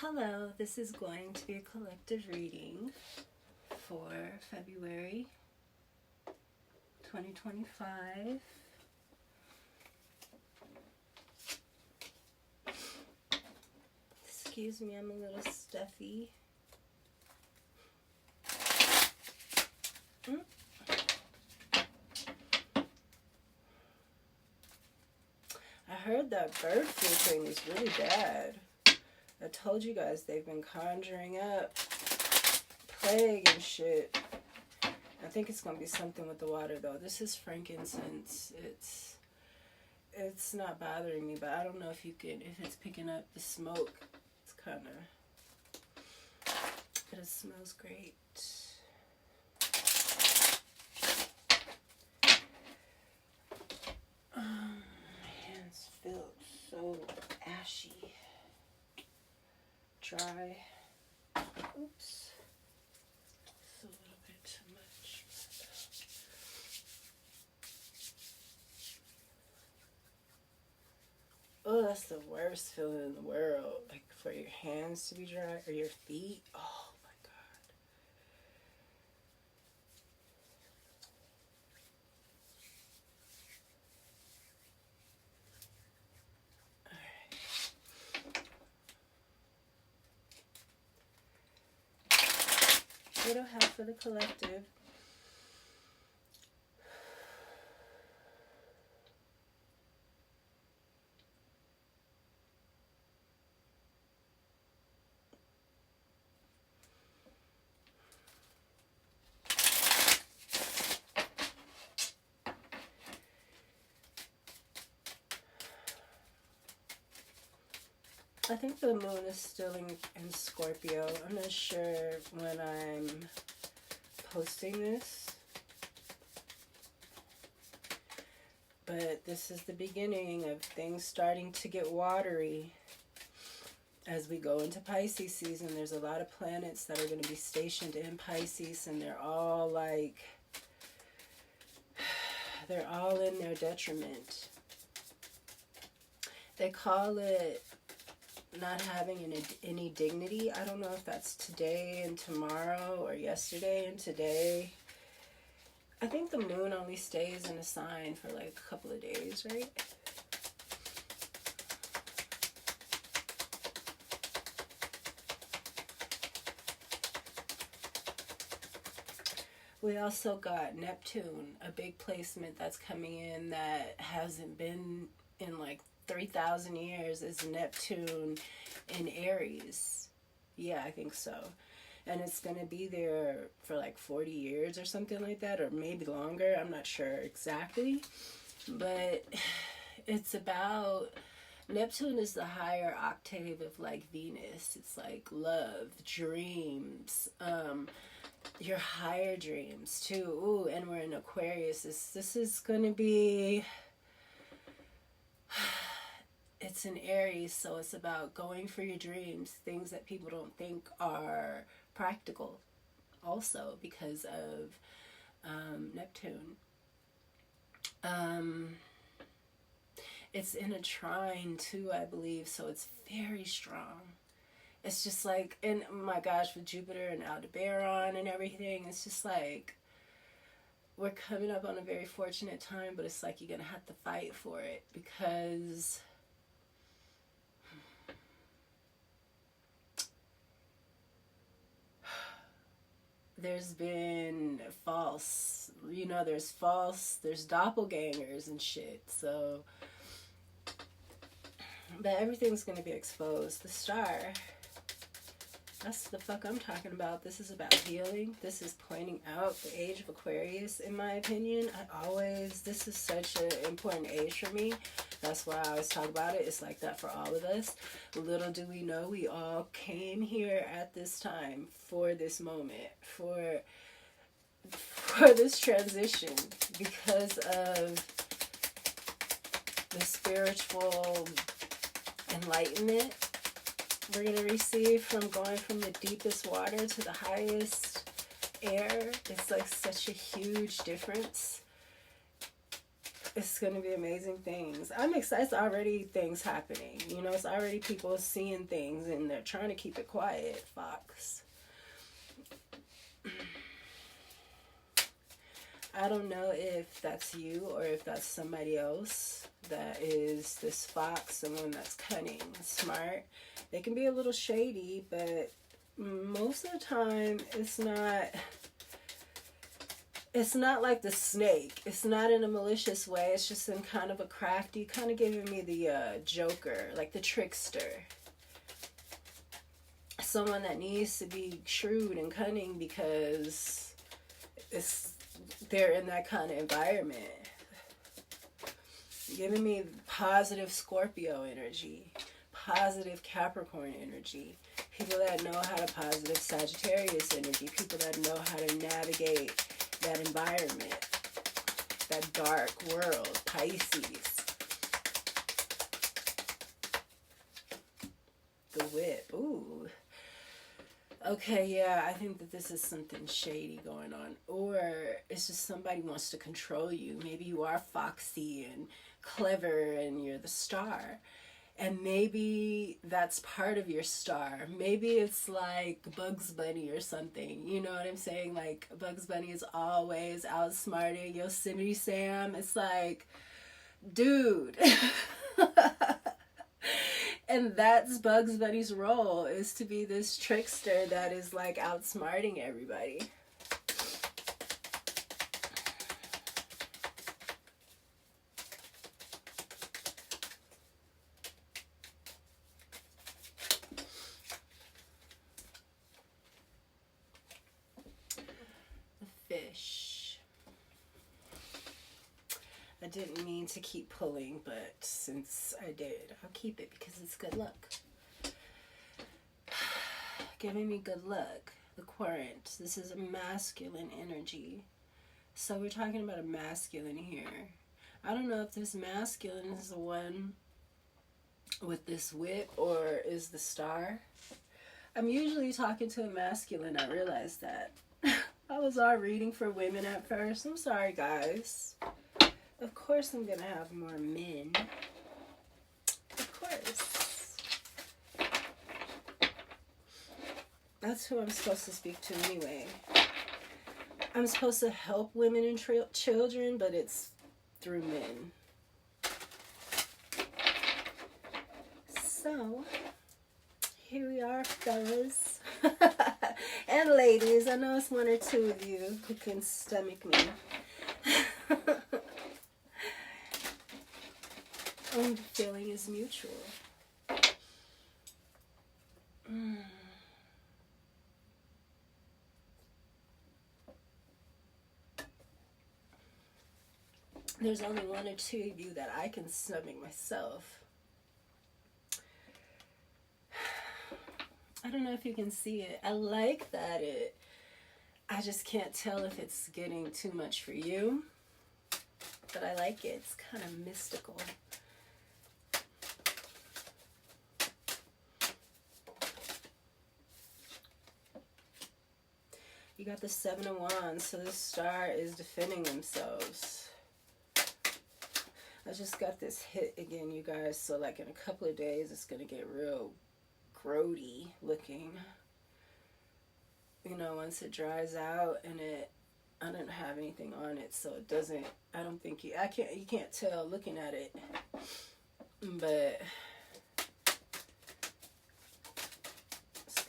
Hello, this is going to be a collective reading for February 2025. Excuse me, I'm a little stuffy. I heard that bird flu thing is really bad. I told you guys they've been conjuring up plague and shit. I think it's gonna be something with the water though. This is frankincense. It's not bothering me, but I don't know if it's picking up the smoke. It's kind of, but it smells great. My hands feel so ashy. Dry. Oops. It's a little bit too much. Oh, that's the worst feeling in the world. Like for your hands to be dry or your feet. Oh my God. What do I have for the collective? I think the moon is still in Scorpio. I'm not sure when I'm posting this, but this is the beginning of things starting to get watery as we go into Pisces season. There's a lot of planets that are going to be stationed in Pisces, and they're all in their detriment. They call it not having any dignity. I don't know if that's today and tomorrow or yesterday and today. I think the moon only stays in a sign for like a couple of days, right? We also got Neptune, a big placement that's coming in that hasn't been in like 3,000 years. Is Neptune in Aries. Yeah, I think so. And it's going to be there for like 40 years or something like that, or maybe longer. I'm not sure exactly. But it's about, Neptune is the higher octave of like Venus. It's like love, dreams, your higher dreams too. Ooh, and we're in Aquarius. This is going to be, it's an Aries, so it's about going for your dreams, things that people don't think are practical also because of Neptune. It's in a trine too, I believe, so it's very strong. It's just like, and oh my gosh, with Jupiter and Aldebaran and everything, it's just like we're coming up on a very fortunate time, but it's like you're gonna have to fight for it because there's been there's doppelgangers and shit, so, but everything's gonna be exposed. The star, that's the fuck I'm talking about. This is about healing. This is pointing out the age of Aquarius, in my opinion. This is such an important age for me. That's why I always talk about it. It's like that for all of us. Little do we know, we all came here at this time for this moment, for this transition, because of the spiritual enlightenment we're going to receive from going from the deepest water to the highest air. It's like such a huge difference. It's going to be amazing things. I'm excited. It's already things happening. You know, it's already people seeing things and they're trying to keep it quiet, Fox. I don't know if that's you or if that's somebody else that is this fox, someone that's cunning, smart. They can be a little shady, but most of the time it's not like the snake. It's not in a malicious way. It's just in kind of a crafty, kind of giving me the Joker, like the trickster. Someone that needs to be shrewd and cunning because they're in that kind of environment. Giving me positive Scorpio energy, positive Capricorn energy, people that know how to positive Sagittarius energy, people that know how to navigate that environment, that dark world, Pisces. The whip, ooh. Okay, yeah, I think that this is something shady going on. Or it's just somebody wants to control you. Maybe you are foxy and clever and you're the star. And maybe that's part of your star. Maybe it's like Bugs Bunny or something. You know what I'm saying? Like Bugs Bunny is always outsmarting Yosemite Sam. It's like, dude. And that's Bugs Bunny's role, is to be this trickster that is like outsmarting everybody. Fish. I didn't mean to keep pulling, but since I did, I'll keep it because it's good luck. Giving me good luck. The Querent. This is a masculine energy. So we're talking about a masculine here. I don't know if this masculine is the one with this whip or is the star. I'm usually talking to a masculine. I realized that. I was all reading for women at first. I'm sorry, guys. Of course I'm going to have more men. Of course. That's who I'm supposed to speak to anyway. I'm supposed to help women and children, but it's through men. So, here we are, fellas. And ladies. I know it's one or two of you who can stomach me. The feeling is mutual. There's only one or two of you that I can stomach myself. I don't know if you can see it. I like that I just can't tell if it's getting too much for you. But I like it. It's kind of mystical. You got the Seven of Wands, so this star is defending themselves. I just got this hit again, you guys, so like in a couple of days, it's going to get real grody looking. You know, once it dries out and I don't have anything on it, so it doesn't, I don't think you can't tell looking at it, but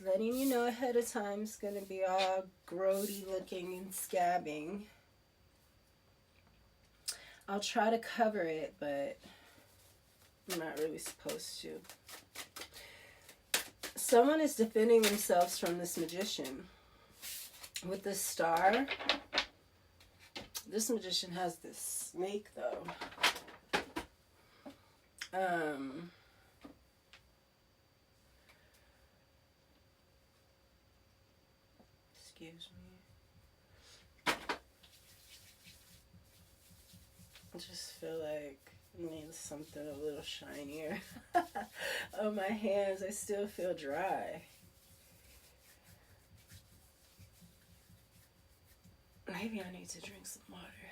letting you know ahead of time, it's going to be all grody looking and scabbing. I'll try to cover it, but I'm not really supposed to. Someone is defending themselves from this magician. With this star, this magician has this snake, though. Excuse me. I just feel like it needs something a little shinier. On my hands, I still feel dry. Maybe I need to drink some water.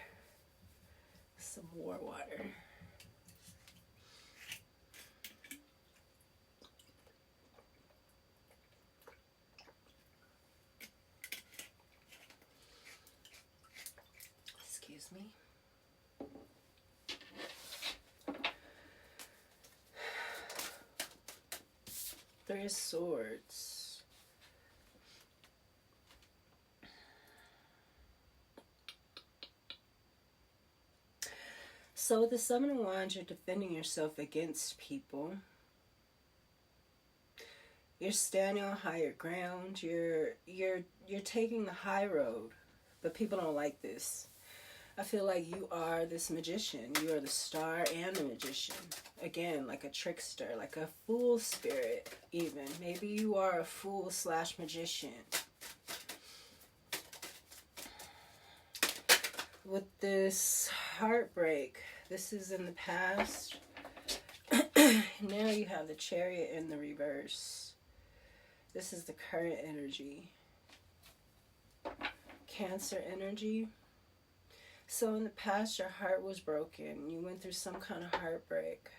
Some more water. Excuse me. Three of Swords. So with the Seven of Wands, you're defending yourself against people. You're standing on higher ground. You're taking the high road, but people don't like this. I feel like you are this magician. You are the star and the magician. Again, like a trickster, like a fool spirit even. Maybe you are a fool / magician. With this heartbreak, this is in the past. Now you have the Chariot in the reverse. This is the current energy. Cancer energy. So in the past, your heart was broken. You went through some kind of heartbreak.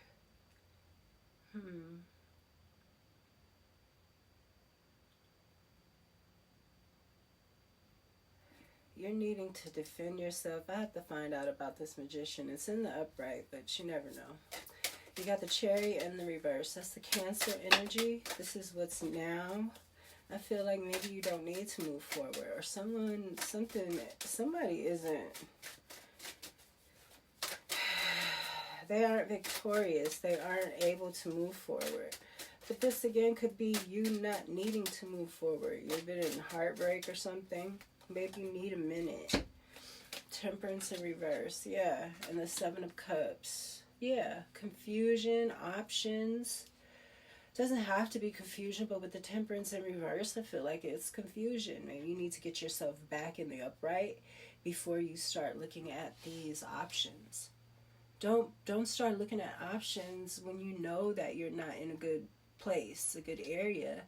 You're needing to defend yourself. I have to find out about this magician. It's in the upright, but you never know. You got the Chariot in the reverse. That's the Cancer energy. This is what's now. I feel like maybe you don't need to move forward, or somebody isn't. They aren't victorious. They aren't able to move forward. But this again could be you not needing to move forward. You've been in heartbreak or something. Maybe you need a minute. Temperance in reverse. Yeah. And the Seven of Cups. Yeah. Confusion, options. Doesn't have to be confusion, but with the Temperance in reverse, I feel like it's confusion. Maybe you need to get yourself back in the upright before you start looking at these options. Don't start looking at options when you know that you're not in a good place, a good area,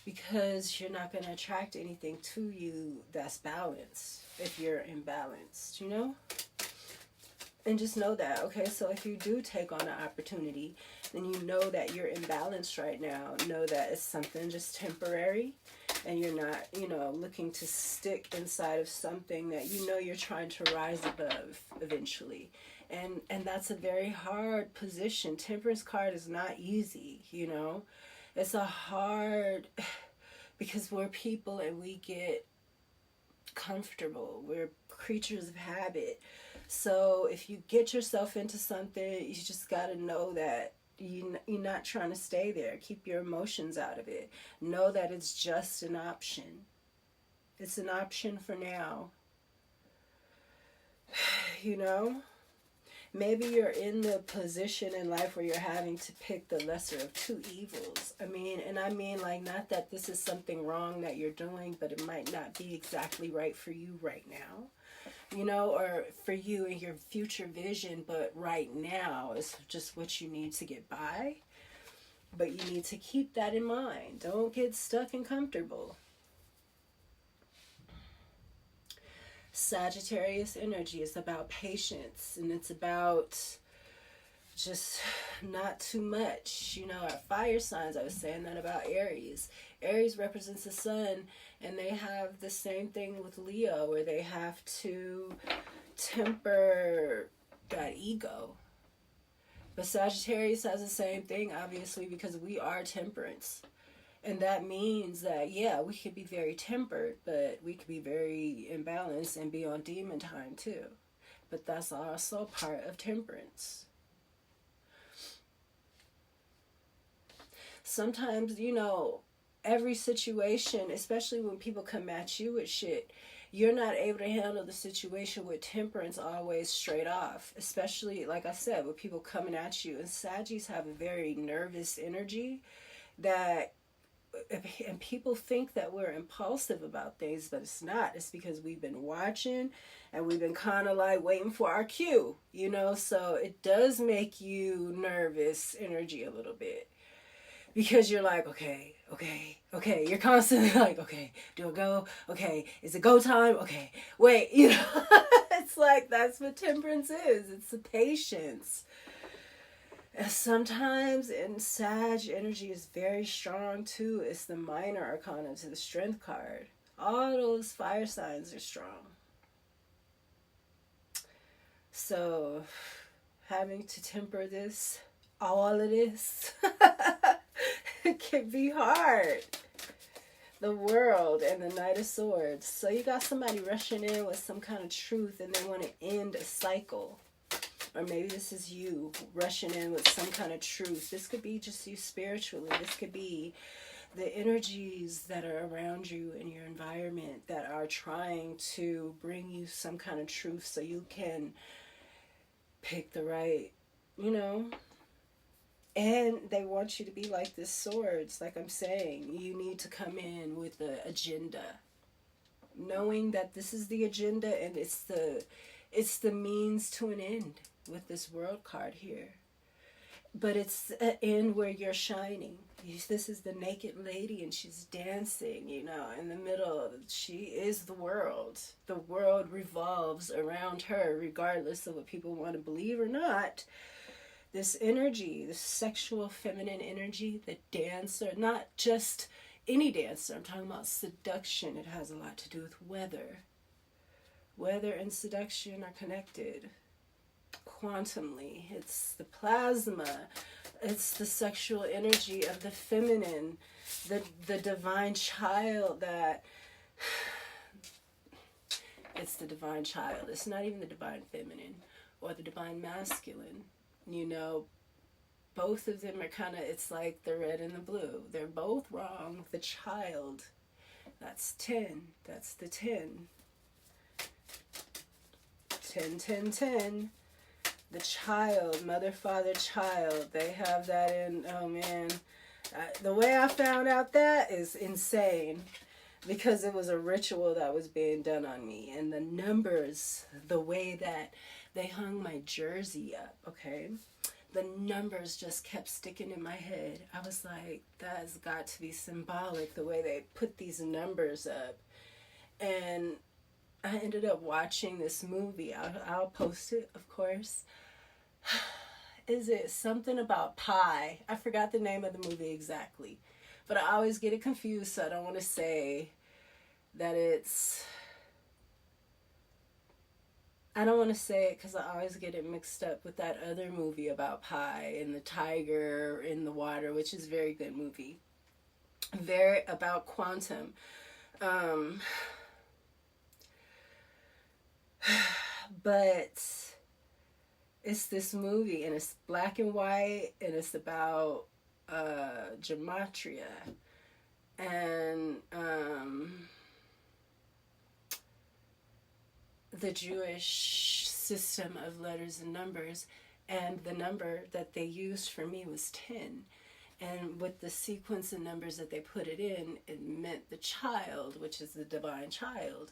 because you're not going to attract anything to you that's balanced if you're imbalanced, you know? And just know that, okay? So if you do take on an opportunity, then you know that you're imbalanced right now. Know that it's something just temporary, and you're not, looking to stick inside of something that you know you're trying to rise above eventually. And that's a very hard position. Temperance card is not easy, It's a hard, because we're people and we get comfortable. We're creatures of habit. So if you get yourself into something, you just got to know that you're not trying to stay there. Keep your emotions out of it. Know that it's just an option. It's an option for now. Maybe you're in the position in life where you're having to pick the lesser of two evils. I mean like, not that this is something wrong that you're doing, but it might not be exactly right for you right now. Or for you and your future vision, but right now is just what you need to get by. But you need to keep that in mind. Don't get stuck and comfortable. Sagittarius energy is about patience, and it's about just not too much. Our fire signs, I was saying that about Aries. Aries represents the sun, and they have the same thing with Leo, where they have to temper that ego. But Sagittarius has the same thing, obviously, because we are temperance. And that means that, yeah, we could be very tempered, but we could be very imbalanced and be on demon time too. But that's also part of temperance. Sometimes, every situation, especially when people come at you with shit, you're not able to handle the situation with temperance always straight off. Especially, like I said, with people coming at you. And Saggies have a very nervous energy and people think that we're impulsive about things, but it's not. It's because we've been watching and we've been kind of like waiting for our cue, so it does make you nervous energy a little bit, because you're like, okay, you're constantly like, okay, do I go? Okay, is it go time? Okay, wait, It's like, that's what temperance is. It's the patience. And sometimes in Sag, energy is very strong too. It's the Minor Arcana to the Strength card. All those fire signs are strong. So having to temper this, all of this, it can be hard. The World and the Knight of Swords. So you got somebody rushing in with some kind of truth and they want to end a cycle. Or maybe this is you rushing in with some kind of truth. This could be just you spiritually. This could be the energies that are around you in your environment that are trying to bring you some kind of truth so you can pick the right, and they want you to be like this swords, like I'm saying. You need to come in with the agenda, knowing that this is the agenda and it's the means to an end with this World card here. But it's an end where you're shining. This is the naked lady and she's dancing, in the middle. She is the world. The world revolves around her, regardless of what people want to believe or not. This energy, this sexual feminine energy, the dancer, not just any dancer. I'm talking about seduction. It has a lot to do with weather. Weather and seduction are connected quantumly. It's the plasma. It's the sexual energy of the feminine, the divine child that... It's the divine child. It's not even the divine feminine or the divine masculine. Both of them are kind of, it's like the red and the blue. They're both wrong. The child, that's 10. That's the 10. 10, 10, 10. The child, mother, father, child. They have that in, oh man. The way I found out that is insane. Because it was a ritual that was being done on me. And the numbers, the way that they hung my jersey up, okay? The numbers just kept sticking in my head. I was like, that's got to be symbolic, the way they put these numbers up. And I ended up watching this movie. I'll post it, of course. Is it something about pie? I forgot the name of the movie exactly. But I always get it confused, so I don't want to say that it's... I don't want to say it because I always get it mixed up with that other movie about pie and the tiger in the water, which is a very good movie. Very about quantum. But it's this movie and it's black and white and it's about gematria and the Jewish system of letters and numbers, and the number that they used for me was 10. And with the sequence of numbers that they put it in, it meant the child, which is the divine child.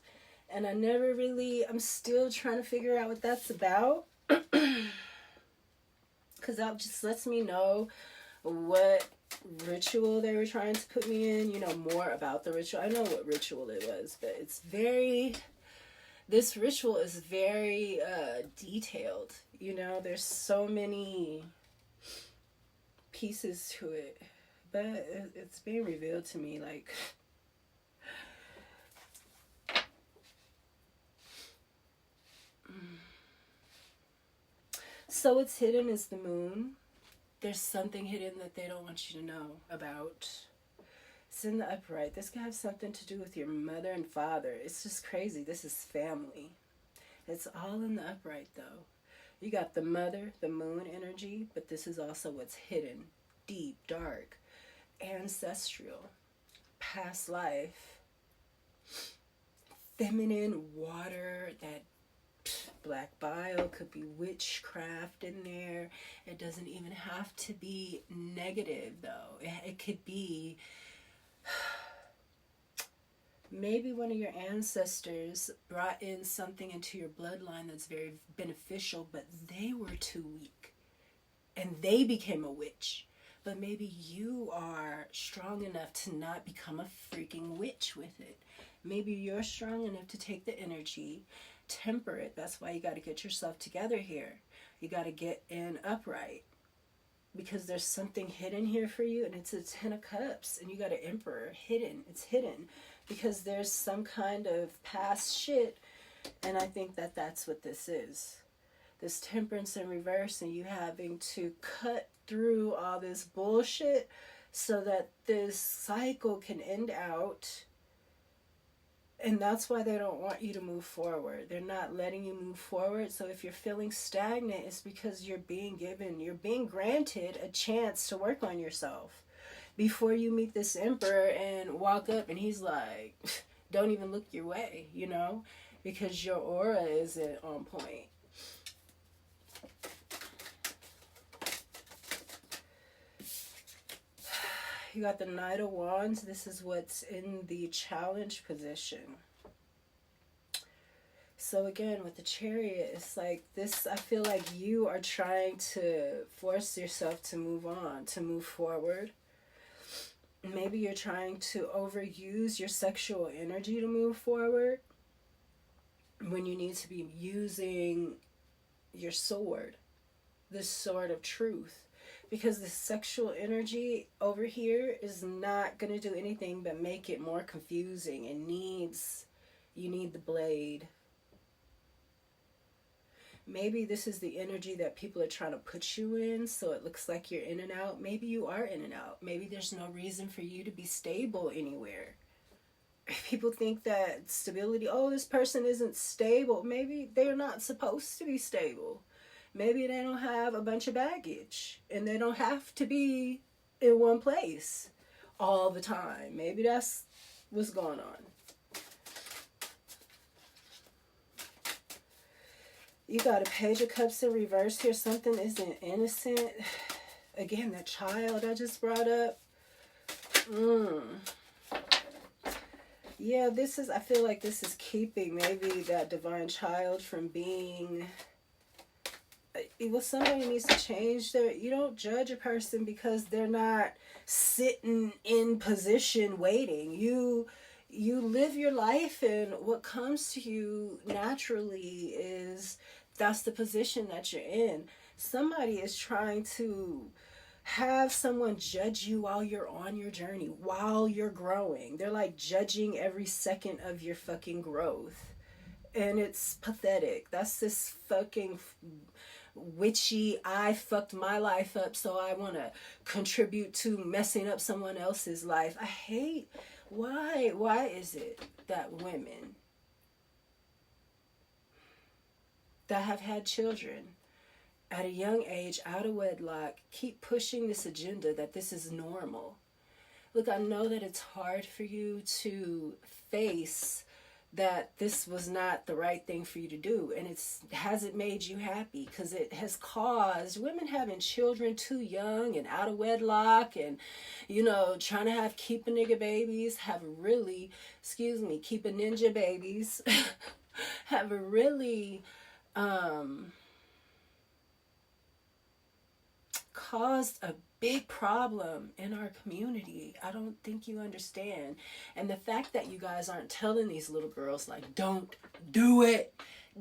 And I'm still trying to figure out what that's about. Because that just lets me know what ritual they were trying to put me in, more about the ritual. I know what ritual it was, but this ritual is very detailed. There's so many pieces to it, but it's being revealed to me like... So what's hidden is the moon. There's something hidden that they don't want you to know about. It's in the upright. This could have something to do with your mother and father. It's just crazy. This is family. It's all in the upright, though. You got the mother, the moon energy, but this is also what's hidden. Deep, dark, ancestral, past life, feminine, water, that black bile, could be witchcraft in there. It doesn't even have to be negative, though. It could be maybe one of your ancestors brought in something into your bloodline that's very beneficial, but they were too weak and they became a witch. But maybe you are strong enough to not become a freaking witch with it. Maybe you're strong enough to take the energy, temperate. That's why you got to get yourself together here. You got to get in upright. Because there's something hidden here for you, and it's a 10 of Cups, and you got an Emperor hidden. It's hidden because there's some kind of past shit, and I think that that's what this is. This Temperance in reverse, and you having to cut through all this bullshit so that this cycle can end out. And that's why they don't want you to move forward. They're not letting you move forward. So if you're feeling stagnant, it's because you're being granted a chance to work on yourself. Before you meet this Emperor and walk up and he's like, don't even look your way, you know? Because your aura isn't on point. You got the Knight of Wands. This is what's in the challenge position. So again, with the Chariot, it's like this, I feel like you are trying to force yourself to move on, to move forward. Maybe you're trying to overuse your sexual energy to move forward when you need to be using your sword, this sword of truth. Because the sexual energy over here is not going to do anything but make it more confusing. It needs, you need the blade. Maybe this is the energy that people are trying to put you in, so it looks like you're in and out. Maybe you are in and out. Maybe there's no reason for you to be stable anywhere. People think that stability, oh, this person isn't stable. Maybe they're not supposed to be stable. Maybe they don't have a bunch of baggage and they don't have to be in one place all the time. Maybe that's what's going on. You got a Page of Cups in reverse here. Something isn't innocent. Again, that child I just brought up. Yeah, this is, I feel like this is keeping maybe that divine child from being... Well, somebody needs to change their... You don't judge a person because they're not sitting in position waiting. You live your life, and what comes to you naturally is that's the position that you're in. Somebody is trying to have someone judge you while you're on your journey, while you're growing. They're like judging every second of your fucking growth. And it's pathetic. That's this fucking... witchy, I fucked my life up, so I want to contribute to messing up someone else's life. I hate, why is it that women that have had children at a young age, out of wedlock, keep pushing this agenda that this is normal? Look, I know that it's hard for you to face that this was not the right thing for you to do, and it hasn't made you happy because it has caused women having children too young and out of wedlock, and you know, trying to keep a nigga babies, have really, keep a ninja babies, have really caused a big problem in our community. I don't think you understand. And the fact that you guys aren't telling these little girls, like, don't do it.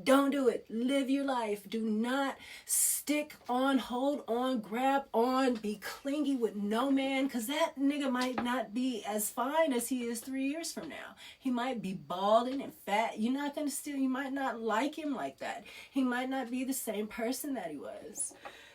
Don't do it. Live your life. Do not stick on, hold on, grab on, be clingy with no man, because that nigga might not be as fine as he is 3 years from now. He might be balding and fat. You're not going to steal. You might not like him like that. He might not be the same person that he was.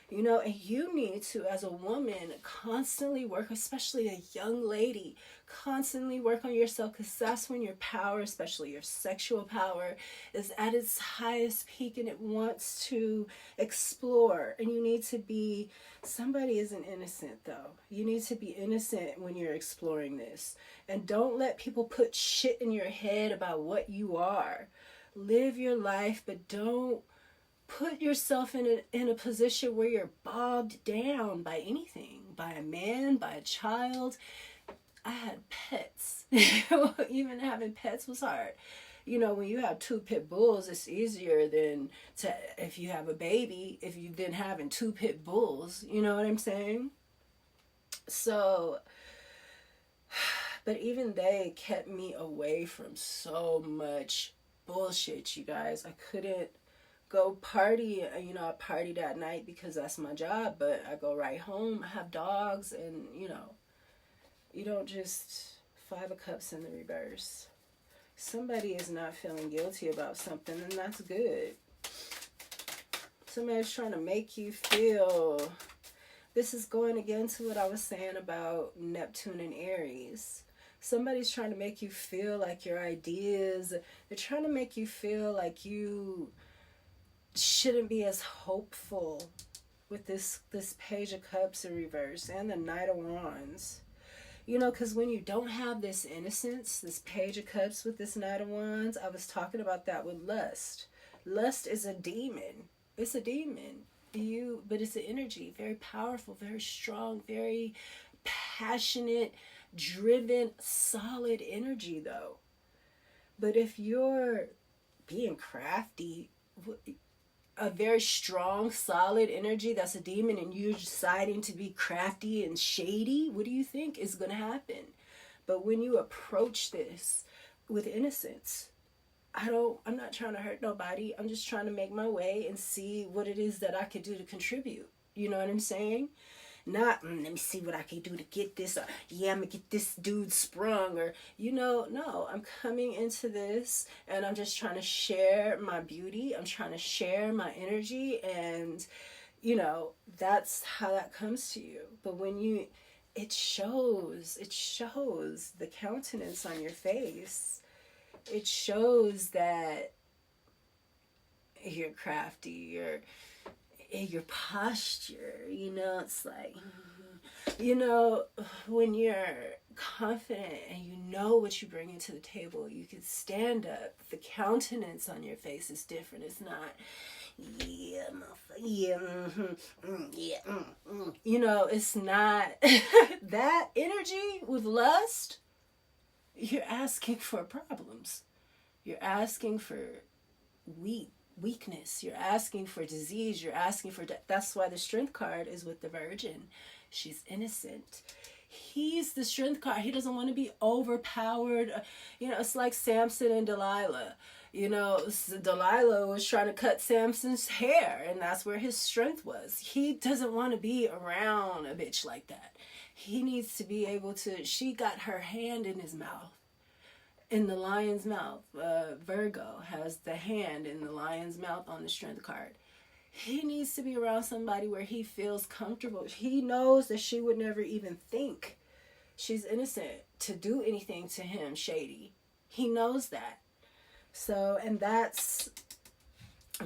You know, and you need to, as a woman, constantly work, especially a young lady, constantly work on yourself, because that's when your power, especially your sexual power, is at its highest peak and it wants to explore. And you need to be, somebody isn't innocent though. You need to be innocent when you're exploring this. And don't let people put shit in your head about what you are. Live your life, but don't put yourself in a position where you're bogged down by anything, by a man, by a child. I had pets. Even having pets was hard. You know, when you have 2 pit bulls, it's easier than if you have a baby, if you've been having 2 pit bulls. You know what I'm saying? So, but even they kept me away from so much bullshit, you guys. I couldn't go party. You know, I partied at night because that's my job, but I go right home. I have dogs, and, you know, you don't just Five of Cups in the reverse. Somebody is not feeling guilty about something, and that's good. Somebody's trying to make you feel. This is going again to what I was saying about Neptune and Aries. Somebody's trying to make you feel like your ideas, they're trying to make you feel like you shouldn't be as hopeful with this Page of Cups in reverse and the Knight of Wands. You know, because when you don't have this innocence, this Page of Cups with this Knight of Wands, I was talking about that with lust. Lust is a demon. It's a demon. But it's an energy, very powerful, very strong, very passionate, driven, solid energy, though. But if you're being crafty, a very strong, solid energy that's a demon, and you're deciding to be crafty and shady, what do you think is going to happen? But when you approach this with innocence, I'm not trying to hurt nobody. I'm just trying to make my way and see what it is that I could do to contribute. You know what I'm saying? Not, let me see what I can do to get this. Or, yeah, I'm going to get this dude sprung. Or, you know, no. I'm coming into this and I'm just trying to share my beauty. I'm trying to share my energy. And, you know, that's how that comes to you. But when it shows the countenance on your face. It shows that you're crafty, your posture, you know, it's like, you know, when you're confident and you know what you bring into the table, you can stand up. The countenance on your face is different. It's not, yeah, yeah, yeah, you know, it's not that energy with lust. You're asking for problems. You're asking for weakness. You're asking for disease. You're asking for death. That's why the Strength card is with the Virgin. She's innocent. He's the Strength card. He doesn't want to be overpowered. You know, it's like Samson and Delilah. You know, Delilah was trying to cut Samson's hair, and that's where his strength was. He doesn't want to be around a bitch like that. He needs to be able to, she got her hand in his mouth, in the lion's mouth. Virgo has the hand in the lion's mouth on the Strength card. He needs to be around somebody where he feels comfortable. He knows that she would never even think she's innocent to do anything to him shady. He knows that. So, and that's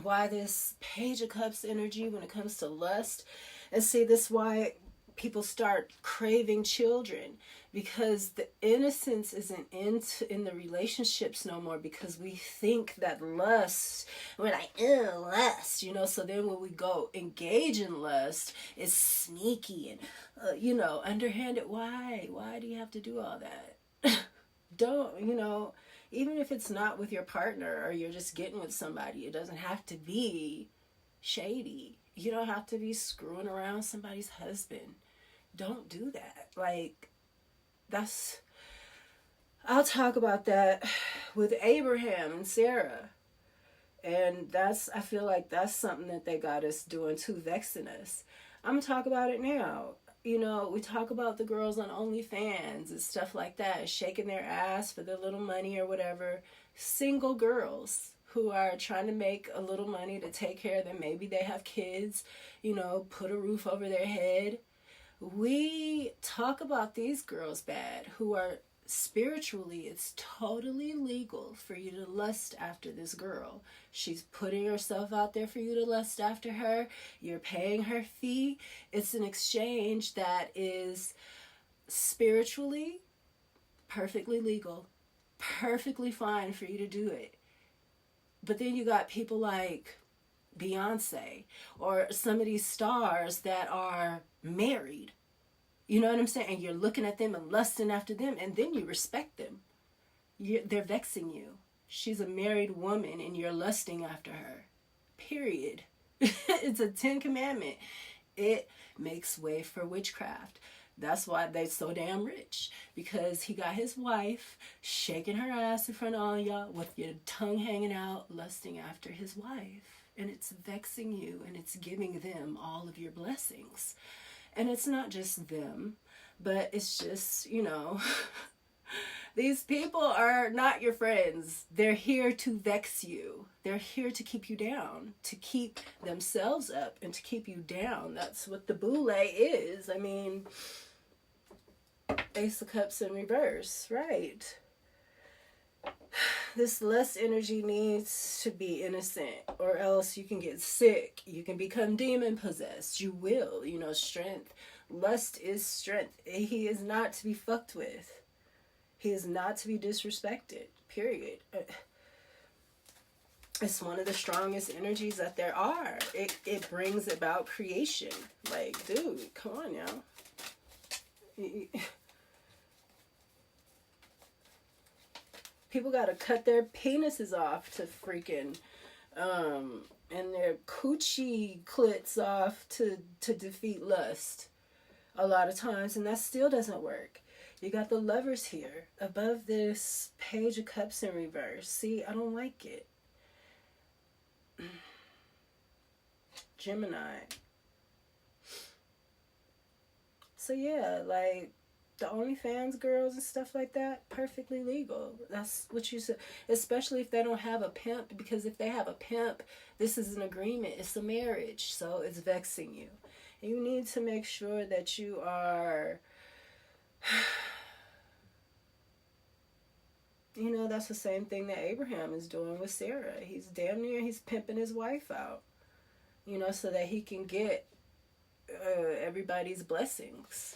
why this Page of Cups energy when it comes to lust, and see, this is why people start craving children, because the innocence isn't in the relationships no more, because we think that lust, we're like, ew, lust, you know. So then when we go engage in lust, it's sneaky and you know, underhanded. Why do you have to do all that? Don't, you know, even if it's not with your partner or you're just getting with somebody, it doesn't have to be shady. You don't have to be screwing around somebody's husband. Don't do that. Like, I'll talk about that with Abraham and Sarah. And I feel like that's something that they got us doing too, vexing us. I'm going to talk about it now. You know, we talk about the girls on OnlyFans and stuff like that, shaking their ass for their little money or whatever. Single girls who are trying to make a little money to take care of them. Maybe they have kids, you know, put a roof over their head. We talk about these girls bad who are spiritually, it's totally legal for you to lust after this girl. She's putting herself out there for you to lust after her. You're paying her fee. It's an exchange that is spiritually perfectly legal, perfectly fine for you to do it. But then you got people like Beyonce or some of these stars that are married. You know what I'm saying? And you're looking at them and lusting after them, and then you respect them. They're vexing you. She's a married woman and you're lusting after her. Period. It's a 10 commandment. It makes way for witchcraft. That's why they so damn rich. Because he got his wife shaking her ass in front of all y'all with your tongue hanging out, lusting after his wife. And it's vexing you, and it's giving them all of your blessings. And it's not just them, but it's just, you know, these people are not your friends. They're here to vex you. They're here to keep you down, to keep themselves up and to keep you down. That's what the boule is. I mean, Ace of Cups in reverse, right? This lust energy needs to be innocent, or else you can get sick. You can become demon possessed. You will, you know, strength. Lust is strength. He is not to be fucked with. He is not to be disrespected, period. It's one of the strongest energies that there are. It brings about creation. Like, dude, come on now. People gotta cut their penises off to freaking, and their coochie clits off to defeat lust a lot of times, and that still doesn't work. You got the Lovers here above this Page of Cups in reverse. See, I don't like it. Gemini. So yeah, like, the OnlyFans girls and stuff like that, perfectly legal. That's what you said. Especially if they don't have a pimp, because if they have a pimp, this is an agreement. It's a marriage, so it's vexing you. You need to make sure that you are, you know, that's the same thing that Abraham is doing with Sarah. He's damn near, he's pimping his wife out, you know, so that he can get everybody's blessings.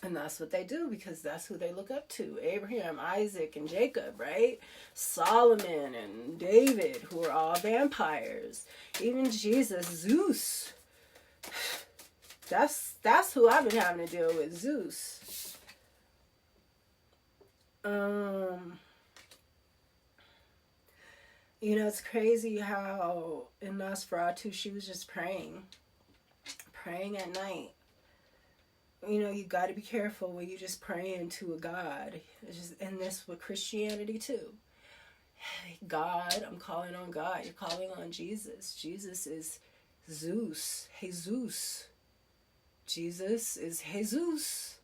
And that's what they do, because that's who they look up to. Abraham, Isaac, and Jacob, right? Solomon and David, who are all vampires. Even Jesus, Zeus. That's who I've been having to deal with, Zeus. You know, it's crazy how in Nosferatu she was just praying at night. You know, you got to be careful when you just praying to a God. And this with Christianity too. God, I'm calling on God. You're calling on Jesus. Jesus is Zeus. Jesus. Jesus is Jesus.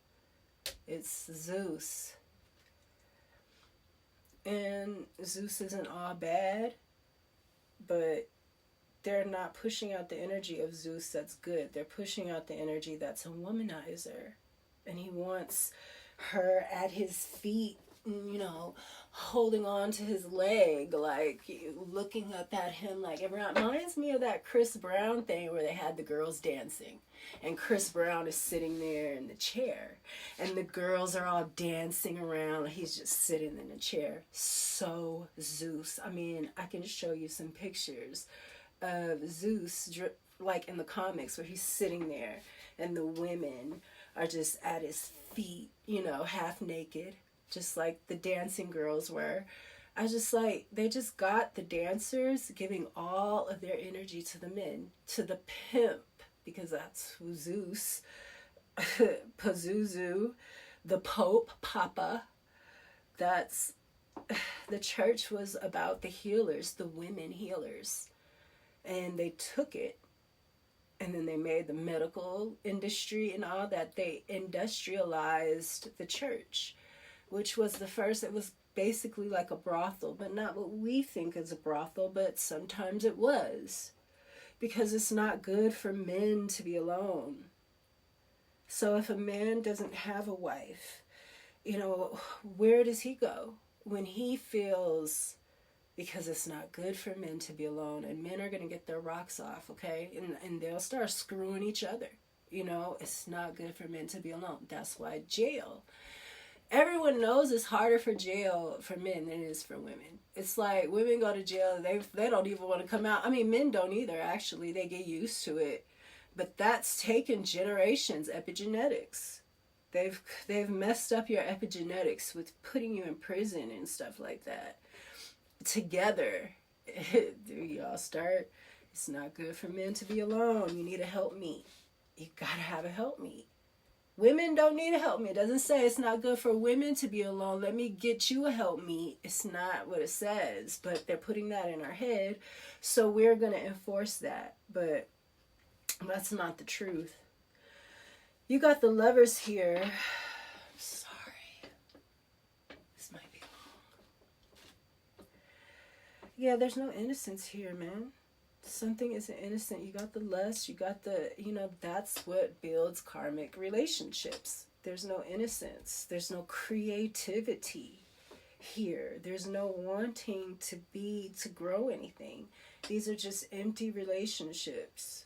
It's Zeus. And Zeus isn't all bad, but they're not pushing out the energy of Zeus that's good. They're pushing out the energy that's a womanizer. And he wants her at his feet, you know, holding on to his leg, like looking up at him. Like, it reminds me of that Chris Brown thing where they had the girls dancing. And Chris Brown is sitting there in the chair. And the girls are all dancing around. He's just sitting in the chair. So Zeus. I mean, I can show you some pictures of Zeus, like in the comics, where he's sitting there and the women are just at his feet, you know, half naked, just like the dancing girls were. I just like, they just got the dancers giving all of their energy to the men, to the pimp, because that's who Zeus, Pazuzu, the Pope, Papa. That's, the church was about the healers, the women healers. And they took it, and then they made the medical industry and all that. They industrialized the church, which was the first. It was basically like a brothel, but not what we think is a brothel, but sometimes it was. Because it's not good for men to be alone. So if a man doesn't have a wife, you know, where does he go when he feels... Because it's not good for men to be alone, and men are going to get their rocks off, okay? And they'll start screwing each other. You know, it's not good for men to be alone. That's why jail. Everyone knows it's harder for jail for men than it is for women. It's like women go to jail, they don't even want to come out. I mean, men don't either, actually. They get used to it. But that's taken generations, epigenetics. They've messed up your epigenetics with putting you in prison and stuff like that. Together, do y'all start? It's not good for men to be alone. You need a helpmeet. You gotta have a helpmeet. Women don't need a helpmeet. It doesn't say it's not good for women to be alone. Let me get you a helpmeet. It's not what it says, but they're putting that in our head. So we're going to enforce that. But that's not the truth. You got the Lovers here. Sorry. This might be long. Yeah, there's no innocence here, man. Something isn't innocent. You got the lust, you got the, that's what builds karmic relationships. There's no innocence. There's no creativity here. There's no wanting to grow anything. These are just empty relationships.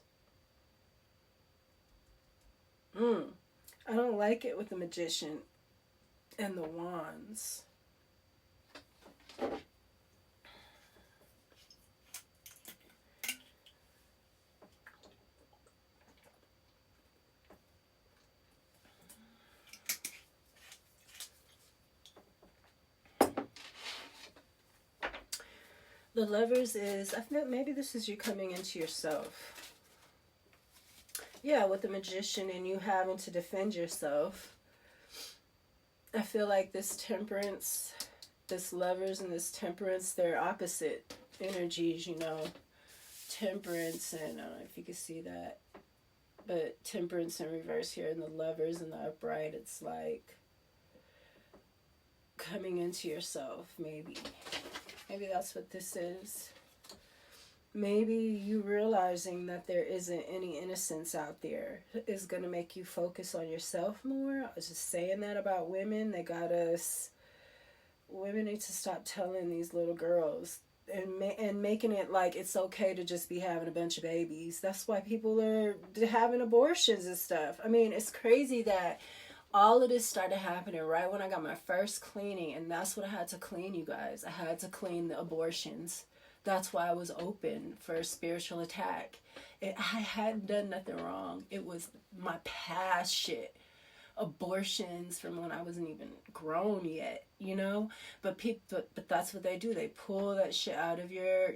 I don't like it with the Magician and the Wands. The Lovers is, I feel maybe this is you coming into yourself. Yeah, with the Magician and you having to defend yourself. I feel like this Temperance, this Lovers and this Temperance, they're opposite energies, Temperance, and I don't know if you can see that. But Temperance in reverse here, and the Lovers in the upright, it's like coming into yourself, maybe. Maybe that's what this is. Maybe you realizing that there isn't any innocence out there is going to make you focus on yourself more. I was just saying that about women. Women need to stop telling these little girls and making it like it's okay to just be having a bunch of babies. That's why people are having abortions and stuff. I mean, it's crazy that all of this started happening right when I got my first cleaning, and that's what I had to clean, you guys. I had to clean the abortions. That's why I was open for a spiritual attack. I hadn't done nothing wrong. It was my past shit. Abortions from when I wasn't even grown yet, But that's what they do. They pull that shit out of your,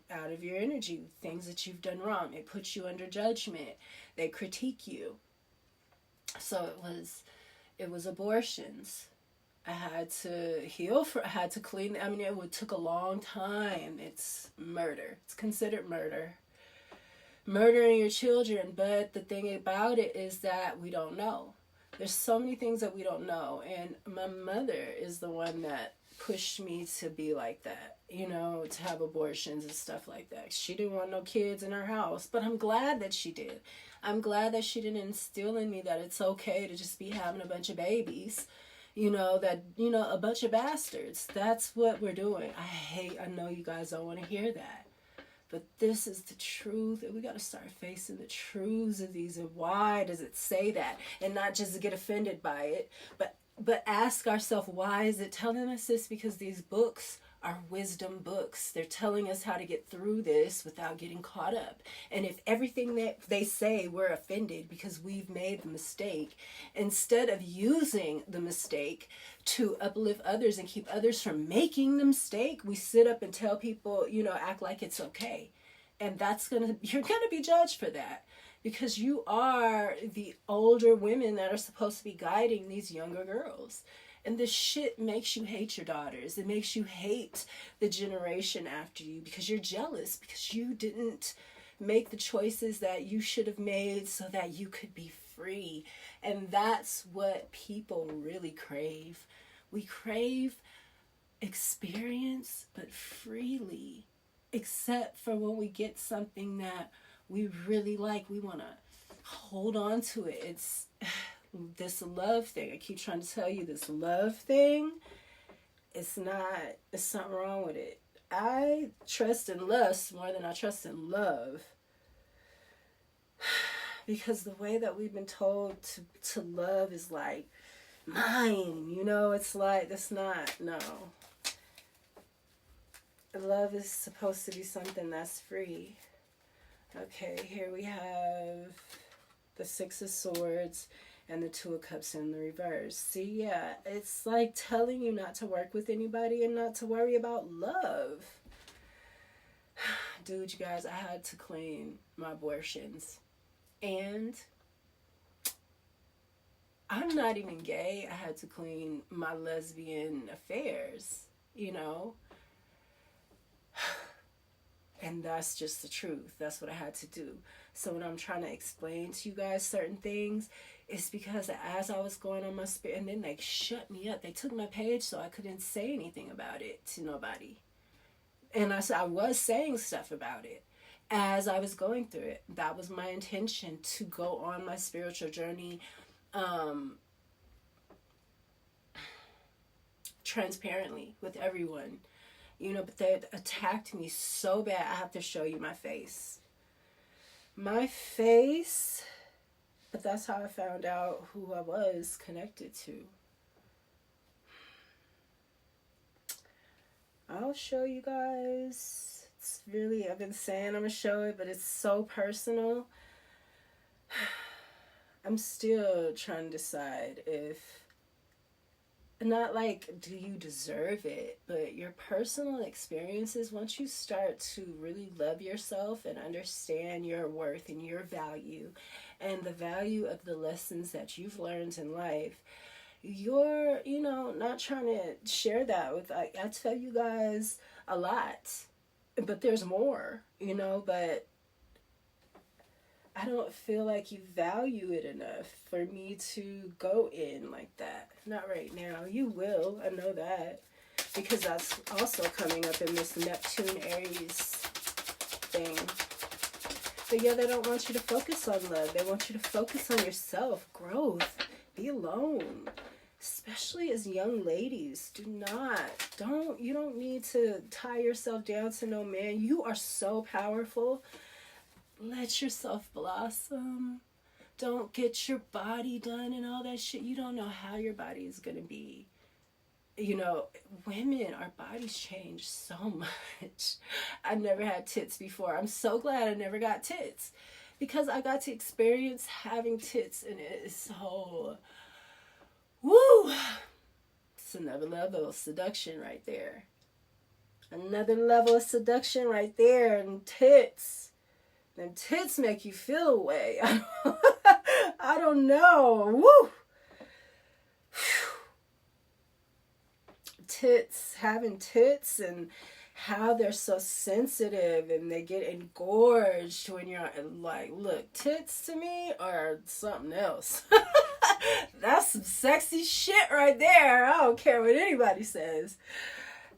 out of your energy. Things that you've done wrong. It puts you under judgment. They critique you. So it was abortions. I had to heal I had to clean. I mean, it took a long time. It's murder. It's considered murder. Murdering your children. But the thing about it is that we don't know. There's so many things that we don't know. And my mother is the one that pushed me to be like that, to have abortions and stuff like that. She didn't want no kids in her house, but I'm glad that she did. I'm glad that she didn't instill in me that it's okay to just be having a bunch of babies, a bunch of bastards. That's what we're doing. I know you guys don't want to hear that, but this is the truth, and we got to start facing the truths of these, and why does it say that, and not just get offended by it, but ask ourselves, why is it telling us this? Because these books are wisdom books. They're telling us how to get through this without getting caught up. And if everything that they say we're offended because we've made the mistake, instead of using the mistake to uplift others and keep others from making the mistake, we sit up and tell people, act like it's okay. And you're gonna be judged for that. Because you are the older women that are supposed to be guiding these younger girls. And this shit makes you hate your daughters. It makes you hate the generation after you because you're jealous, because you didn't make the choices that you should have made so that you could be free. And that's what people really crave. We crave experience, but freely. Except for when we get something that we really like, we want to hold on to it. It's this love thing. I keep trying to tell you, this love thing, it's something wrong with it. I trust in lust more than I trust in love. Because the way that we've been told to love is like mine, it's like, that's not, no. Love is supposed to be something that's free. Okay, here we have the Six of Swords and the Two of Cups in the reverse. See, yeah, it's like telling you not to work with anybody and not to worry about love. Dude, you guys, I had to clean my abortions. And I'm not even gay. I had to clean my lesbian affairs, you know? And that's just the truth. That's what I had to do. So when I'm trying to explain to you guys certain things, it's because as I was going on my spirit, and then they shut me up. They took my page so I couldn't say anything about it to nobody. And I was saying stuff about it as I was going through it. That was my intention, to go on my spiritual journey transparently with everyone. You know, but they attacked me so bad. I have to show you my face. My face. But that's how I found out who I was connected to. I'll show you guys. It's really, I've been saying I'm going to show it, but it's so personal. I'm still trying to decide if, not like, do you deserve it, but your personal experiences, once you start to really love yourself and understand your worth and your value and the value of the lessons that you've learned in life, you're, you know, not trying to share that with, I tell you guys a lot, but there's more, you know, but I don't feel like you value it enough for me to go in like that. Not right now. You will. I know that. Because that's also coming up in this Neptune Aries thing. But yeah, they don't want you to focus on love. They want you to focus on yourself, growth, be alone. Especially as young ladies. You don't need to tie yourself down to no man. You are so powerful. Let yourself blossom. Don't get your body done and all that shit. You don't know how your body is going to be. You know, women, our bodies change so much. I never had tits before. I'm so glad I never got tits. Because I got to experience having tits, and it is so... Woo! It's another level of seduction right there. Another level of seduction right there. And tits. Them tits make you feel a way. I don't know. Woo! Tits, having tits, and how they're so sensitive and they get engorged when you're like, look, tits to me are something else. That's some sexy shit right there. I don't care what anybody says.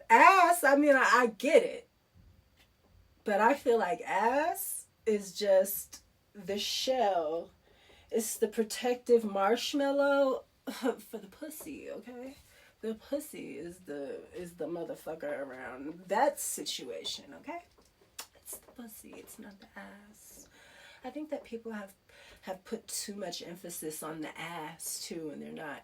Ass, I mean, I get it. But I feel like ass is just the shell. It's the protective marshmallow for the pussy, okay? The pussy is the motherfucker around that situation, okay? It's the pussy, it's not the ass. I think that people have put too much emphasis on the ass too, and they're not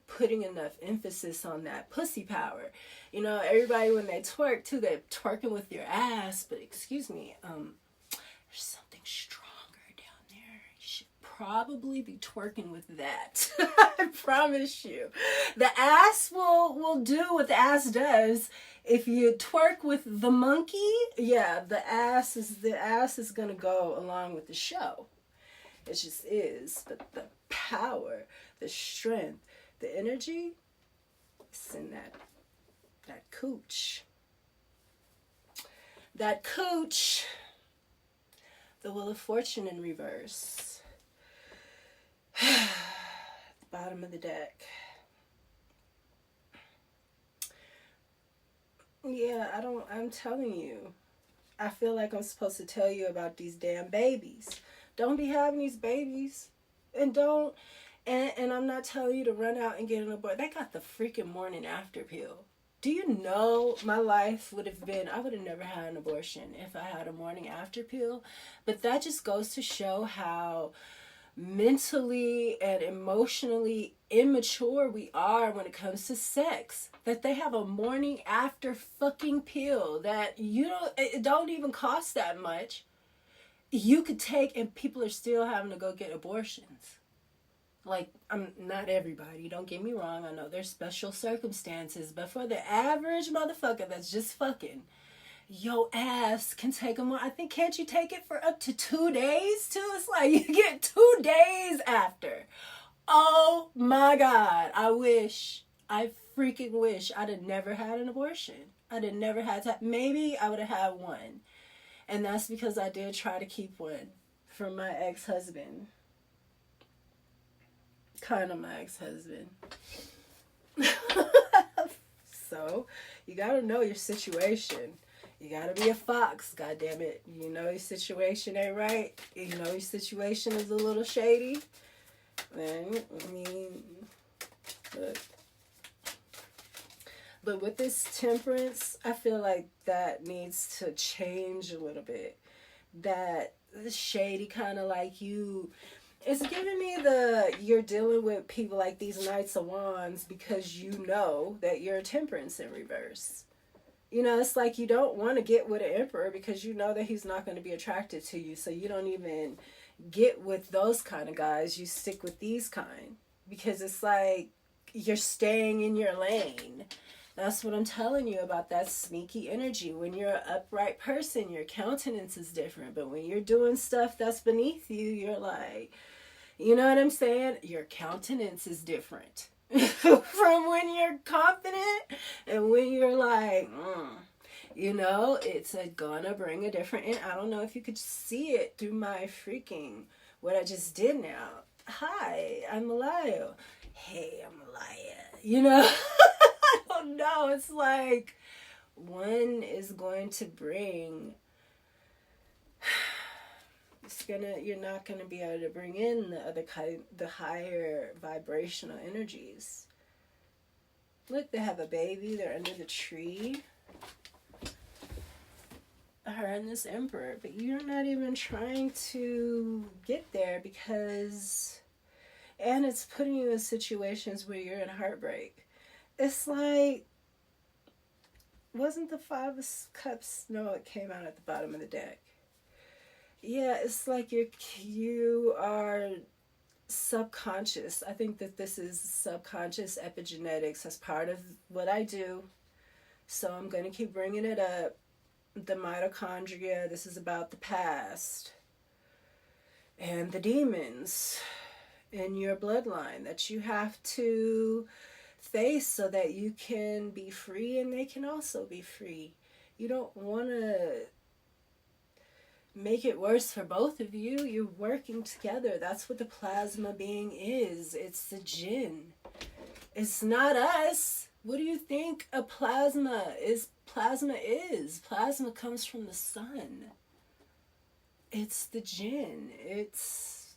putting enough emphasis on that pussy power. You know, everybody when they twerk too, they're twerking with your ass, but excuse me, there's something stronger down there. You should probably be twerking with that. I promise you. The ass will do what the ass does. If you twerk with the monkey, yeah, the ass is gonna go along with the show. It just is. But the power, the strength, the energy, it's in that cooch. That cooch. The Wheel of Fortune in reverse. The bottom of the deck. Yeah, I'm telling you. I feel like I'm supposed to tell you about these damn babies. Don't be having these babies. And I'm not telling you to run out and get an abortion. They got the freaking morning after pill. Do you know my life would have been, I would have never had an abortion if I had a morning after pill. But that just goes to show how mentally and emotionally immature we are when it comes to sex. That they have a morning after fucking pill that it don't even cost that much. You could take, and people are still having to go get abortions. Like, I'm not everybody, don't get me wrong. I know there's special circumstances, but for the average motherfucker that's just fucking, your ass can take them. I think, can't you take it for up to 2 days too? It's like you get 2 days after. Oh my God. I freaking wish I'd have never had an abortion. I'd have never had to. Maybe I would have had one. And that's because I did try to keep one from my ex-husband. Kind of my ex-husband. So, you gotta know your situation. You gotta be a fox, goddammit. You know your situation ain't right. You know your situation is a little shady. Then, I mean, look. But with this temperance, I feel like that needs to change a little bit. That shady kind of like you, it's giving me you're dealing with people like these Knights of Wands because you know that you're temperance in reverse. You know, it's like you don't want to get with an emperor because you know that he's not going to be attracted to you. So you don't even get with those kind of guys. You stick with these kind because it's like you're staying in your lane. That's what I'm telling you about that sneaky energy. When you're an upright person, your countenance is different. But when you're doing stuff that's beneath you, you're like, you know what I'm saying? Your countenance is different from when you're confident and when you're like, you know, it's gonna bring a different, and I don't know if you could see it through my freaking, what I just did now. Hi, I'm Malaya. Hey, I'm Malaya. You know? I don't know. It's like one is going to bring, you're not going to be able to bring in the other kind, the higher vibrational energies. Look, they have a baby. They're under the tree. Her and this emperor. But you're not even trying to get there because, and it's putting you in situations where you're in heartbreak. It's like, wasn't the Five of Cups? No, it came out at the bottom of the deck. Yeah, it's like you are subconscious. I think that this is subconscious epigenetics as part of what I do. So I'm going to keep bringing it up. The mitochondria, this is about the past. And the demons in your bloodline that you have to face so that you can be free and they can also be free. You don't want to make it worse for both of you. You're working together. That's what the plasma being is. It's the jinn. It's not us. What do you think a plasma is? Plasma comes from the sun. It's the jinn. It's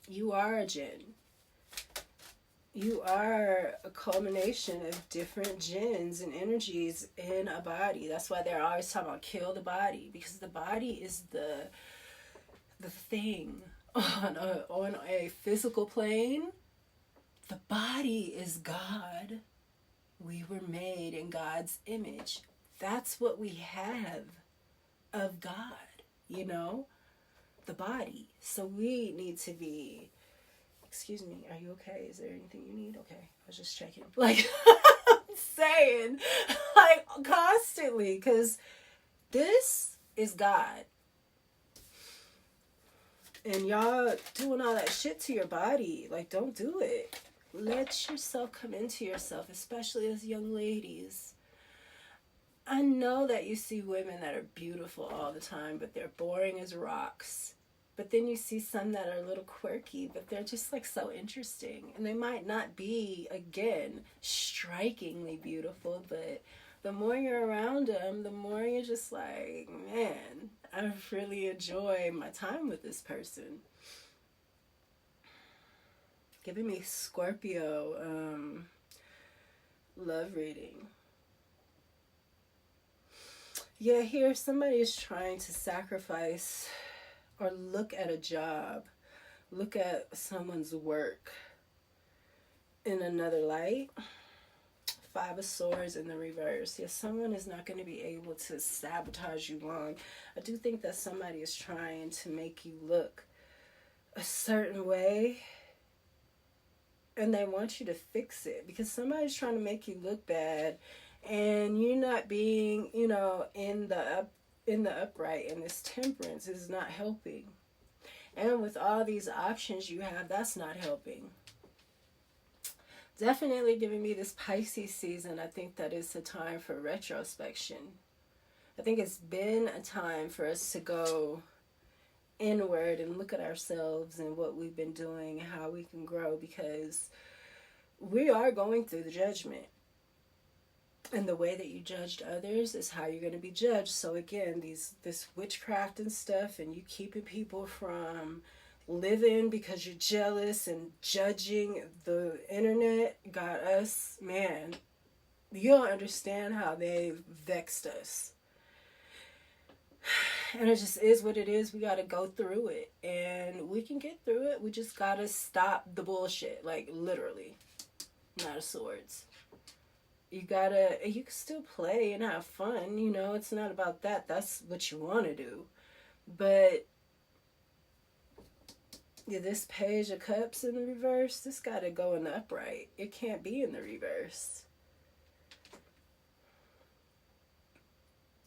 you are a jinn. You are a culmination of different jinns and energies in a body. That's why they're always talking about kill the body, because the body is the thing on a physical plane. The body is God. We were made in God's image. That's what we have of God, you know? The body. So we need to be, excuse me, are you okay? Is there anything you need? Okay, I was just checking. Like, I'm saying, like, constantly, because this is God. And y'all doing all that shit to your body, like, don't do it. Let yourself come into yourself, especially as young ladies. I know that you see women that are beautiful all the time, but they're boring as rocks. But then you see some that are a little quirky, but they're just like so interesting. And they might not be, again, strikingly beautiful, but the more you're around them, the more you're just like, man, I really enjoy my time with this person. Giving me Scorpio love reading. Yeah, here somebody is trying to sacrifice or look at a job, look at someone's work in another light. Five of Swords in the reverse. Yes, someone is not going to be able to sabotage you long. I do think that somebody is trying to make you look a certain way, and they want you to fix it because somebody's trying to make you look bad, and you're not being, you know, in in the upright, and this temperance is not helping. And with all these options you have, that's not helping. Definitely giving me this Pisces season, I think that it's a time for retrospection. I think it's been a time for us to go inward and look at ourselves and what we've been doing, how we can grow, because we are going through the judgment. And the way that you judged others is how you're going to be judged. So again, this witchcraft and stuff, and you keeping people from living because you're jealous and judging, the internet got us, man. You don't understand how they vexed us. And it just is what it is. We got to go through it, and we can get through it. We just got to stop the bullshit, like literally, not of swords. You can still play and have fun, you know, it's not about that. That's what you want to do. But yeah, this Page of Cups in the reverse, this got to go in the upright. It can't be in the reverse.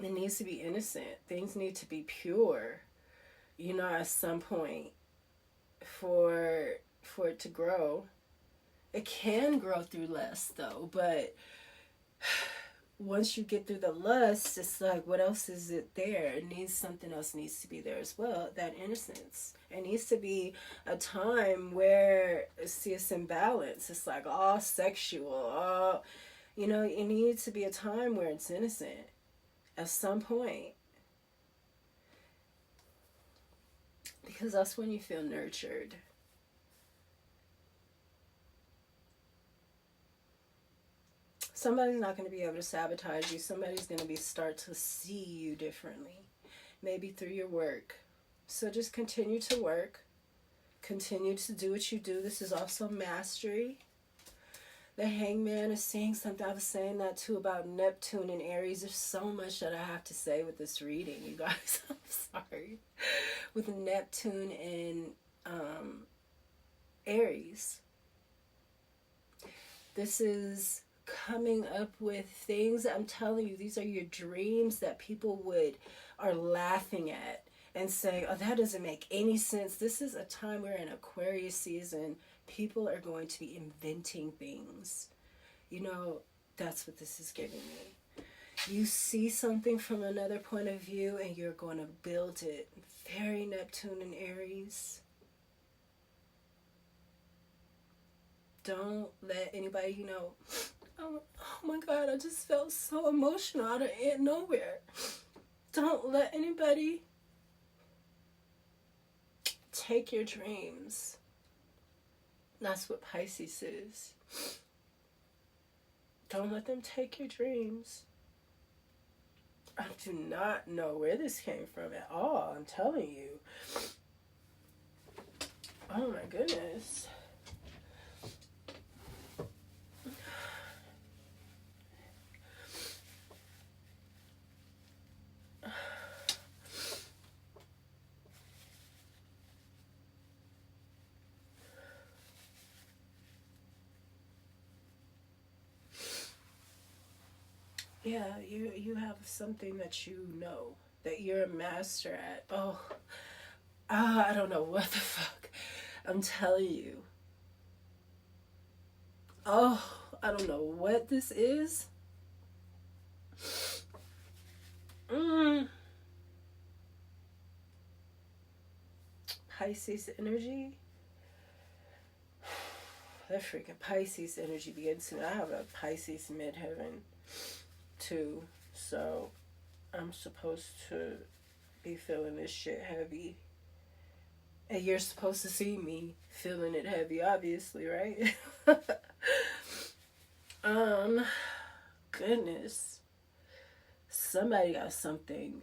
It needs to be innocent. Things need to be pure, you know, at some point for it to grow. It can grow through lust, though, but once you get through the lust, it's like, what else is it there? Something else needs to be there as well, that innocence. It needs to be a time where it's in balance. It's like all sexual, all, you know, it needs to be a time where it's innocent at some point. Because that's when you feel nurtured. Somebody's not going to be able to sabotage you. Somebody's going to start to see you differently. Maybe through your work. So just continue to work. Continue to do what you do. This is also mastery. The Hangman is saying something. I was saying that too about Neptune and Aries. There's so much that I have to say with this reading, you guys. I'm sorry. With Neptune and Aries. This is coming up with things. I'm telling you, these are your dreams that people are laughing at and saying, oh, that doesn't make any sense. This is a time we're in Aquarius season. People are going to be inventing things. You know, that's what this is giving me. You see something from another point of view and you're going to build it. Very Neptune and Aries. Don't let anybody, you know, oh my God, I just felt so emotional out of nowhere. Don't let anybody take your dreams. That's what Pisces is. Don't let them take your dreams. I do not know where this came from at all, I'm telling you. Oh my goodness. Yeah, you have something that you know, that you're a master at. I don't know what the fuck. I'm telling you. Oh, I don't know what this is. Pisces energy. That freaking Pisces energy begins to. I have a Pisces midheaven too, so I'm supposed to be feeling this shit heavy, and you're supposed to see me feeling it heavy, obviously, right? Goodness, somebody got something.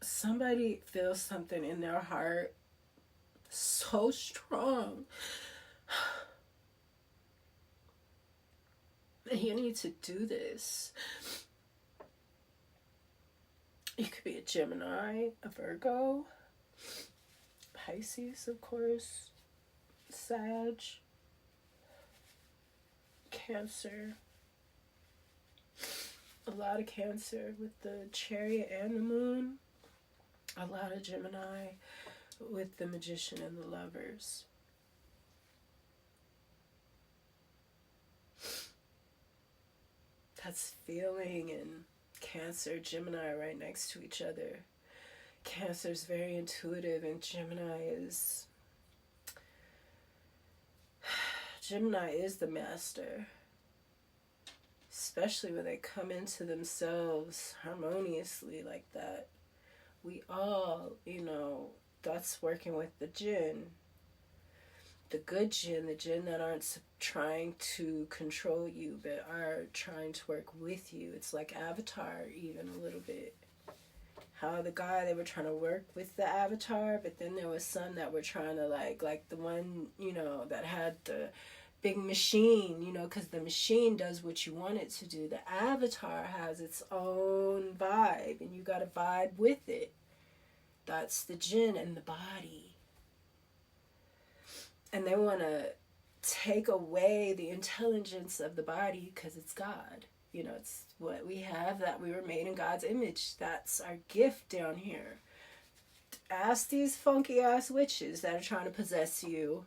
Somebody feels something in their heart so strong, and you need to do this. You could be a Gemini, a Virgo, Pisces, of course, Sag, Cancer. A lot of Cancer with the Chariot and the Moon. A lot of Gemini with the Magician and the Lovers. That's feeling, and Cancer, Gemini right next to each other. Cancer is very intuitive, and Gemini is the master. Especially when they come into themselves harmoniously like that. We all, that's working with the jinn. The good jinn, the jinn that aren't trying to control you, but are trying to work with you. It's like Avatar, even a little bit. How the guy, they were trying to work with the Avatar, but then there was some that were trying to like the one, that had the big machine, because the machine does what you want it to do. The Avatar has its own vibe, and you got to vibe with it. That's the jinn and the body. And they want to take away the intelligence of the body because it's God. It's what we have, that we were made in God's image. That's our gift down here. Ask these funky ass witches that are trying to possess you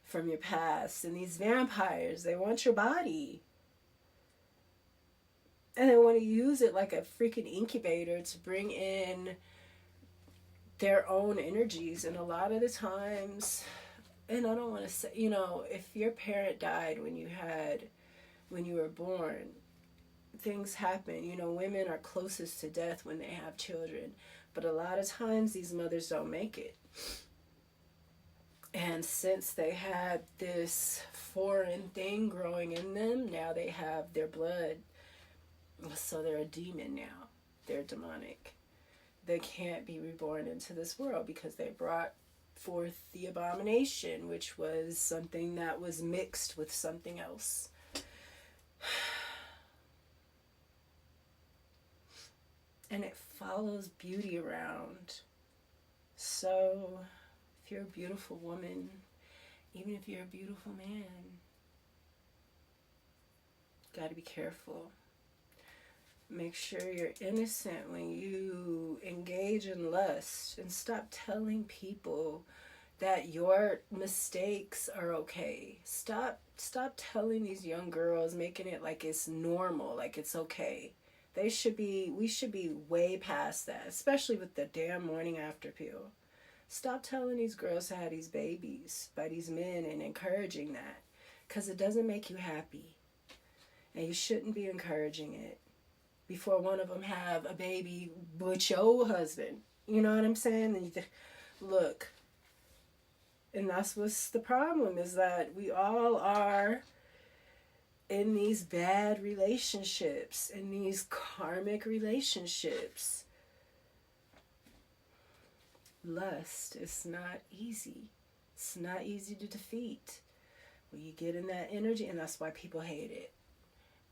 from your past, and these vampires, they want your body. And they want to use it like a freaking incubator to bring in their own energies. And a lot of the times, and I don't want to say, if your parent died when you were born, things happen. Women are closest to death when they have children. But a lot of times these mothers don't make it. And since they had this foreign thing growing in them, now they have their blood. So they're a demon now. They're demonic. They can't be reborn into this world because they brought forth the abomination, which was something that was mixed with something else. And it follows beauty around. So if you're a beautiful woman, even if you're a beautiful man, got to be careful. Make sure you're innocent when you engage in lust, and stop telling people that your mistakes are okay. Stop telling these young girls, making it like it's normal, like it's okay. We should be way past that, especially with the damn morning after pill. Stop telling these girls to have these babies by these men and encouraging that, because it doesn't make you happy. And you shouldn't be encouraging it before one of them have a baby with your husband. You know what I'm saying? And look, and that's what's the problem, is that we all are in these bad relationships, in these karmic relationships. Lust is not easy. It's not easy to defeat. When you get in that energy, and that's why people hate it.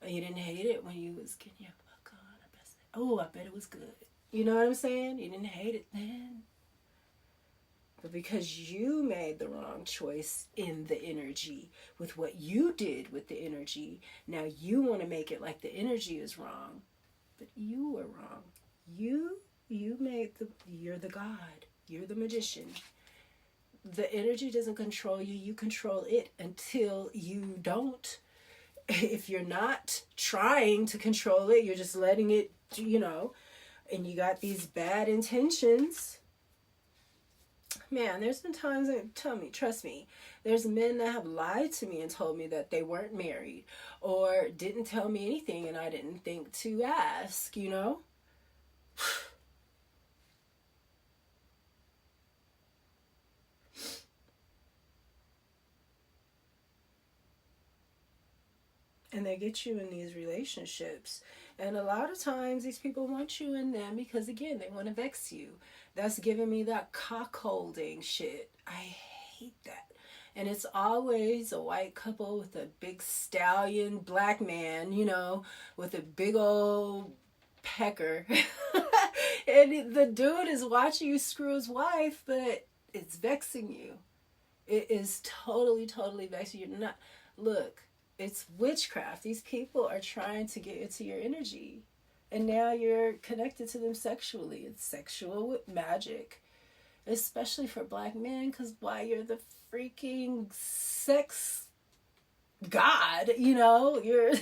You didn't hate it when you was getting your fuck on. I bet it was good. You know what I'm saying? You didn't hate it then. But because you made the wrong choice in the energy, with what you did with the energy, now you want to make it like the energy is wrong. But you were wrong. You're the God. You're the magician. The energy doesn't control you. You control it until you don't. If you're not trying to control it, you're just letting it, and you got these bad intentions. Man, there's been times trust me, there's men that have lied to me and told me that they weren't married, or didn't tell me anything and I didn't think to ask, And they get you in these relationships. And a lot of times these people want you in them because, again, they want to vex you. That's giving me that cock-holding shit. I hate that. And it's always a white couple with a big stallion black man, with a big old pecker. And the dude is watching you screw his wife, but it's vexing you. It is totally, totally vexing you. Look, it's witchcraft. These people are trying to get into your energy. And now you're connected to them sexually. It's sexual with magic. Especially for black men, because why, you're the freaking sex god, you know? You're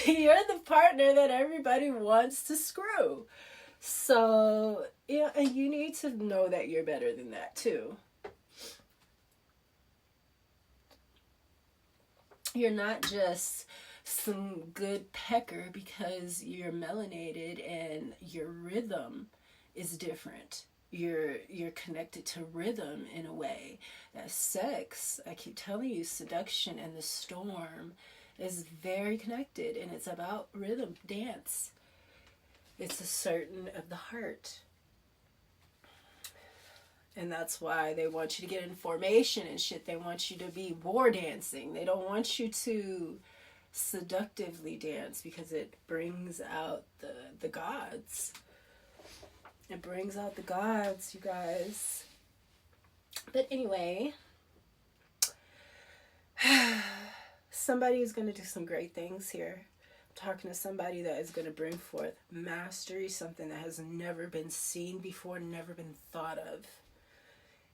you're the partner that everybody wants to screw. So, yeah, and you need to know that you're better than that too. You're not just some good pecker because you're melanated and your rhythm is different. You're connected to rhythm in a way. That sex, I keep telling you, seduction and the storm is very connected, and it's about rhythm, dance. It's a certain of the heart. And that's why they want you to get in formation and shit. They want you to be war dancing. They don't want you to seductively dance because it brings out the gods. It brings out the gods, you guys. But anyway, somebody is going to do some great things here. I'm talking to somebody that is going to bring forth mastery, something that has never been seen before, never been thought of.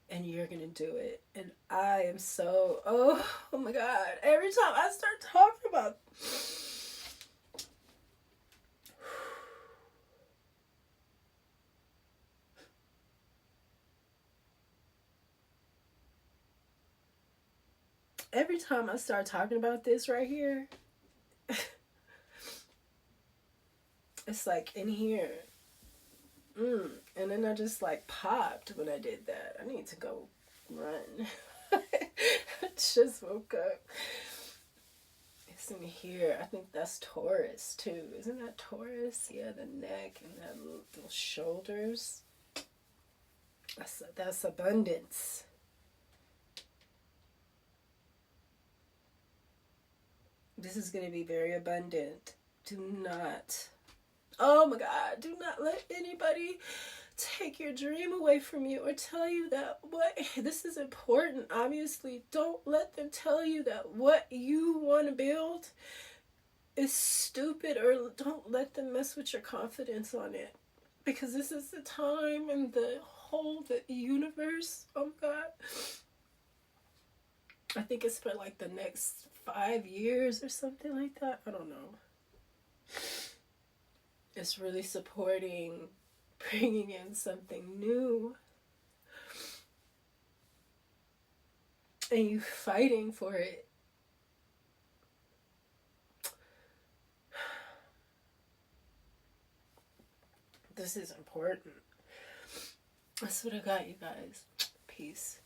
And you're going to do it. And I am so, oh my God. Every time I start talking about, every time I start talking about this right here, it's like in here. And then I just like popped when I did that. I need to go run. I just woke up. It's in here. I think that's Taurus too. Isn't that Taurus? Yeah, the neck and that little shoulders. That's abundance. This is going to be very abundant. Do not, oh my God, do not let anybody take your dream away from you or tell you that what, this is important, obviously. Don't let them tell you that what you want to build is stupid, or don't let them mess with your confidence on it. Because this is the time and the universe, oh my God. I think it's for like the next 5 years or something like that. I don't know. It's really supporting bringing in something new. And you fighting for it. This is important. That's what I got, you guys. Peace.